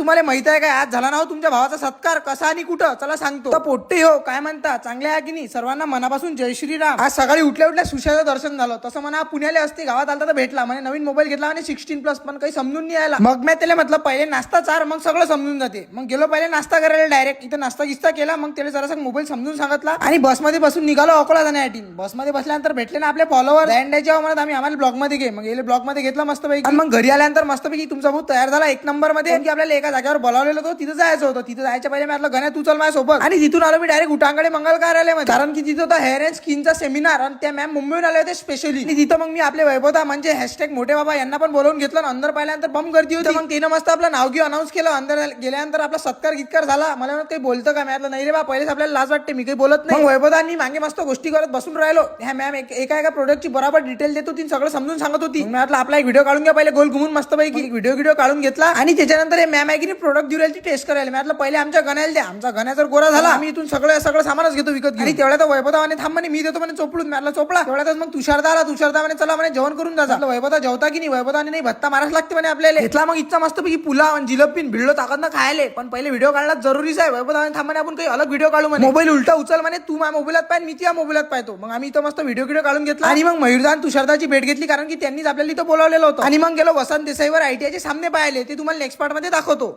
तुम्हाला माहित आहे काय आज झाला ना हो तुमच्या भावाचा सत्कार कसा आणि कुठं चला सांगतो. तर पोट्टे हो काय म्हणता चांगले आहे की नाही सर्वांना मनापासून जय श्रीराम. आज सकाळी उठल्या उठल्या सुशाचं दर्शन झालं. तसं म्हणा पुण्याला असते गावात आलता तर भेटला म्हणे नवीन मोबाईल घेतला म्हणे 16+ पण काही समजून नाही आला. मग मी त्याला म्हटलं पहिले नाश्ता चार मग सगळं समजून जाते. मग गेलो पहिले नाश्ता करायला डायरेक्ट इथं नाश्ता गिस्ता केला. मग त्याला जरासा मोबाईल समजून सांगितला आणि बसमध्ये बसून निघालो अकोला जाण्यासाठी. बसमध्ये बसल्यानंतर भेटले ना आपले फॉलोअर द्यायचे म्हणत आम्ही आम्हाला ब्लॉग मध्ये घे. मग गेले ब्लॉग मध्ये घेतला मस्तपैकी. मग घरी आल्यानंतर मस्तपैकी तुमचा भाऊ तयार झाला 1 नंबर मध्ये. आपल्याला एका जागेवर बोलावलेलं होतं तिथं जायचं होतं. तिथं जायच्या पहिले मी म्हटलं गण्यात उचल माझ्यासोबत आणि तिथून आलो मी डायरेक्ट उटांगडे मंगल कार्यालयामध्ये. कारण की तिथं होता हेअर अँड स्किनचा सेमिनार आणि त्या मॅम मुंबईहून आले होते स्पेशली. आणि तिथं मग मी आपले वैभवता म्हणजे हॅशटॅग मोठे बाबा यांना पण बोलवून घेतलं. अंदर पाहिल्यानंतर बम गर्दी होती. मग तिनं मस्त आपलं नाव घेऊन अनाऊन्स केलं. अंदर गेल्यानंतर आपला सत्कार गितकार झाला. मला म्हणत काही बोलतं का. म्हटलं नाही रे बा पहिलेच आपल्याला लाज वाटते मी काही बोलत नाही. वैभवतांनी मागे मस्त गोष्टी करत बसून राहिलो. ह्या मॅम एका प्रोडक्टची बरोबर डिटेल देत होती सगळं समजून सांगत होती. मी म्हटलं आपला एक व्हिडिओ काढून घ्या पहिले गोल घुमून मस्तपैकी व्हिडिओ काढून घेतला. आणि त्याच्यानंतर हे मॅम आहे की प्रोडक्ट देऊ राहिली टेस्ट करायला. मी म्हटलं पहिले आमच्या गण्याला द्या. आमचा गण्या जर गोरा झाला आम्ही इथून सगळं सामानच घेतो विकत. आणि तेवढ्यात वैभवता म्हणे थांब म्हणे मी देतो म्हणे चोपडून. म्हटलं चोपडा. तेवढ्यातच मग तुषारदा आला. तुषारदा म्हणे चला म्हणे जेवण करून जा. वैभवता जेवता की नाही. वैभवताने नाही भत्ता मारायला लागते म्हणे आपल्याला. घेतला मग इच्छा मस्तपैकी पुलाव आणि जिलबीन भिडलो ताकद ना खायले. पण पहिले व्हिडिओ काढला जरुरीच आहे. वैभवता थांब म्हणे आपण काही अलग व्हिडिओ काढू म्हणे. मोबाईल उलटा उचल म्हणे तू माझ्या मोबाईलात पाहिजे मी तुझ्या मोबाईलात पाहतो. मग आम्ही इथं मस्त व्हिडिओ काढून घेतला. आणि मग मयूरदा आणि तुषारदाची भेट घेतली कारण की त्यांनीच आपल्याला इथं बोलावलेलं होतं. आणि मग गेलो वसंत देसाईवर ITIचे सामने पाहिले. ते तुम्हाला नेक्स्ट पार्ट मध्ये दाखवतो.